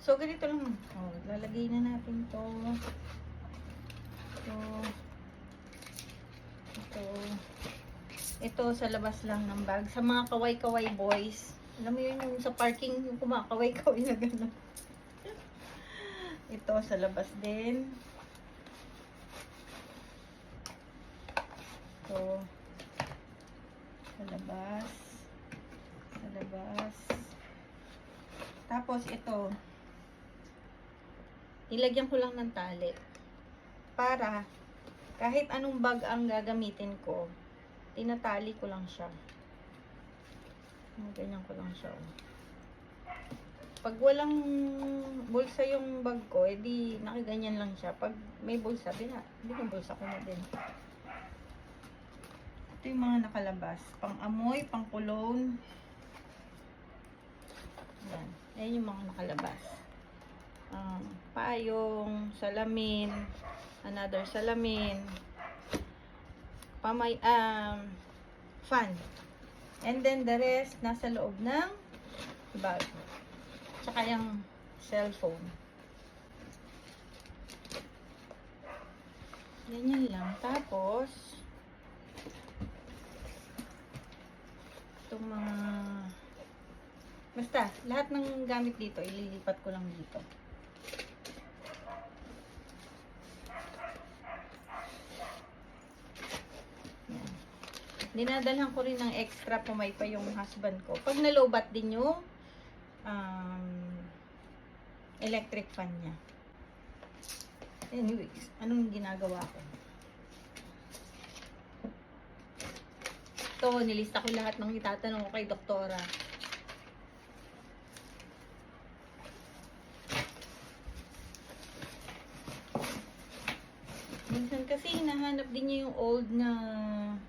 So, ganito lang. Oh, lalagay na natin to. Ito sa labas lang ng bag. Sa mga kaway-kaway boys. Alam mo yun, yung sa parking, yung kumakaway-kaway na gano'n. Ito sa labas din. Ito. Sa labas. Sa labas. Tapos ito. Nilagyan ko lang ng tali. Para kahit anong bag ang gagamitin ko, tinatali ko lang siya. Ganyan ko lang siya. Pag walang bulsa yung bag ko, edi nakaganyan lang siya. Pag may bulsa, binubulsa ko na din. Ito yung mga nakalabas. Pang amoy, pang cologne. Yan. Ayan yung mga nakalabas. Payong, salamin, another salamin, fan. And then the rest nasa loob ng bag. Tsaka yung cellphone. Ganyan lang. Tapos itong mga basta, lahat ng gamit dito ililipat ko lang dito. Dinadalhan ko rin ng extra pumaypa yung husband ko. Pag nalobat din yung electric fan niya. Anyways, anong ginagawa ko? Ito, nilista ko lahat ng itatanong ko kay doktora. Minsan kasi hinahanap din niya yung old na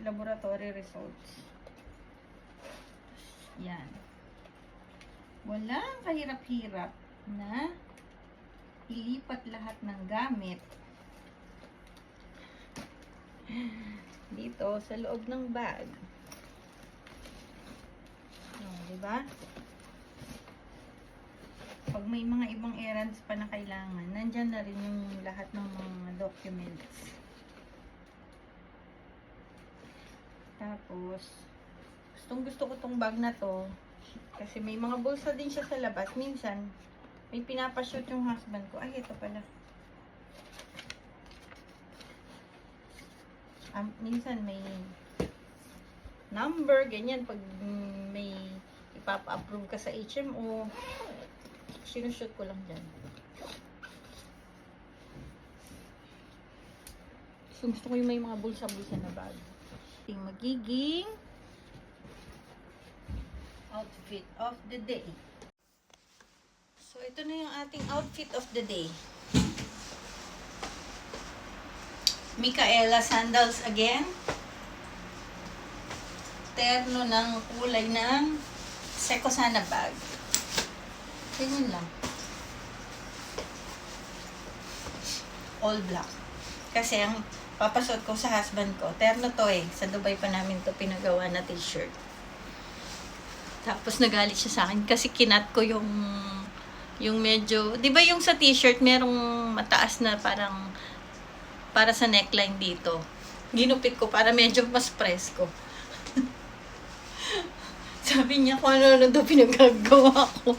laboratory results. Yan. Walang kahirap-hirap na ilipat lahat ng gamit dito sa loob ng bag. Diba? Pag may mga ibang errands pa na kailangan, nandyan na rin yung lahat ng mga documents. Tapos, gusto ko tong bag na to. Kasi may mga bulsa din siya sa labas. Minsan, may pinapashoot yung husband ko. Ay, ito pala. Minsan may number, ganyan. Pag may ipapa-approve ka sa HMO, sinushoot ko lang dyan. So, gusto ko yung may mga bulsa-bulsa na bag. Yung magiging outfit of the day. So, ito na yung ating outfit of the day. Micaela sandals again. Terno ng kulay ng Secosana bag. Ganyan lang. All black. Kasi ang papasot ko sa husband ko, terno to eh. Sa Dubai pa namin to pinagawa na t-shirt. Tapos nagalit siya sa akin kasi kinat ko yung medyo, di ba yung sa t-shirt merong mataas na parang para sa neckline dito. Ginupit ko para medyo mas presko. Sabi niya kung ano daw pinagagawa ko.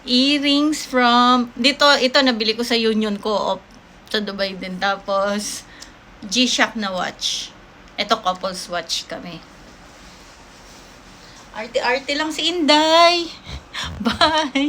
Earrings from ito nabili ko sa Union Co-op sa Dubai din. Tapos G-Shock na watch. Ito couples watch kami. Arte-arte lang si Inday. Bye!